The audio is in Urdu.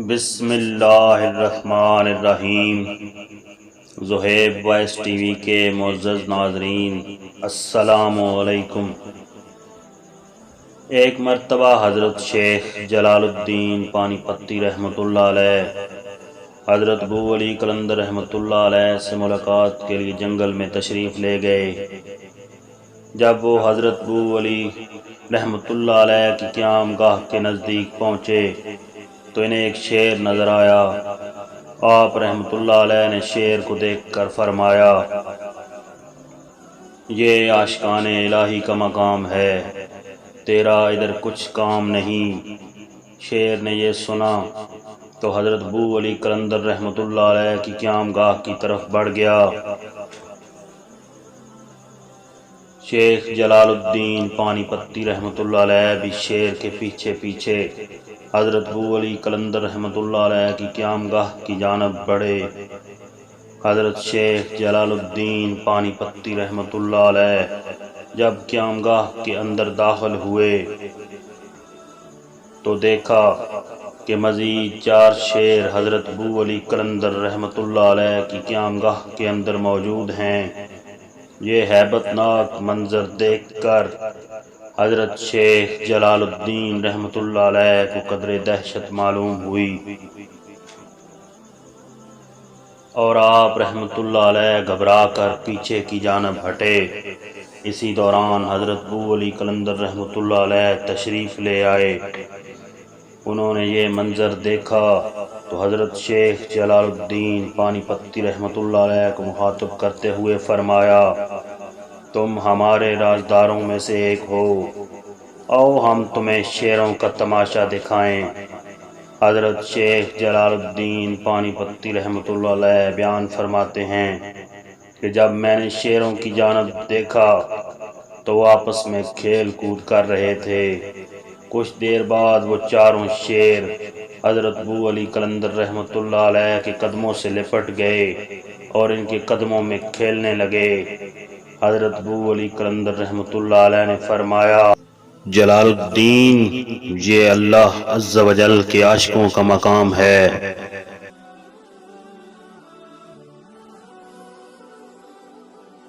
بسم اللہ الرحمن الرحیم۔ زہیب وائس ٹی وی کے معزز ناظرین، السلام علیکم۔ ایک مرتبہ حضرت شیخ جلال الدین پانی پتی رحمۃ اللہ علیہ حضرت ابو علی قلندر رحمۃ اللہ علیہ سے ملاقات کے لیے جنگل میں تشریف لے گئے۔ جب وہ حضرت ابو علی رحمۃ اللہ علیہ کی قیام گاہ کے نزدیک پہنچے تو انہیں ایک شیر نظر آیا۔ آپ رحمۃ اللہ علیہ نے شیر کو دیکھ کر فرمایا، یہ عاشقان الہی کا مقام ہے، تیرا ادھر کچھ کام نہیں۔ شیر نے یہ سنا تو حضرت ابو علی قلندر رحمۃ اللہ علیہ کی قیام گاہ کی طرف بڑھ گیا۔ شیخ جلال الدین پانی پتی رحمۃ اللہ علیہ بھی شیر کے پیچھے پیچھے حضرت ابو علی قلندر رحمۃ اللہ علیہ کی قیام گاہ کی جانب بڑھے۔ حضرت شیخ جلال الدین پانی پتی رحمۃ اللہ علیہ جب قیام گاہ کے اندر داخل ہوئے تو دیکھا کہ مزید 4 شیر حضرت ابو علی قلندر رحمۃ اللہ علیہ کی قیام گاہ کے اندر موجود ہیں۔ یہ ہیبت ناک منظر دیکھ کر حضرت شیخ جلال الدین رحمۃ اللہ علیہ کو قدر دہشت معلوم ہوئی اور آپ رحمۃ اللہ علیہ گھبرا کر پیچھے کی جانب ہٹے۔ اسی دوران حضرت ابو علی قلندر رحمۃ اللہ علیہ تشریف لے آئے۔ انہوں نے یہ منظر دیکھا تو حضرت شیخ جلال الدین پانی پتی رحمۃ اللہ علیہ کو مخاطب کرتے ہوئے فرمایا، تم ہمارے رازداروں میں سے ایک ہو، آؤ ہم تمہیں شیروں کا تماشا دکھائیں۔ حضرت شیخ جلال الدین پانی پتی رحمۃ اللہ علیہ بیان فرماتے ہیں کہ جب میں نے شیروں کی جانب دیکھا تو وہ آپس میں کھیل کود کر رہے تھے۔ کچھ دیر بعد وہ 4 شیر حضرت ابو علی قلندر رحمۃ اللہ علیہ کے قدموں سے لپٹ گئے اور ان کے قدموں میں کھیلنے لگے۔ حضرت ابو علی قلندر رحمۃ اللہ علیہ نے فرمایا، جلال الدین، یہ اللہ عز و جل کے عاشقوں کا مقام ہے۔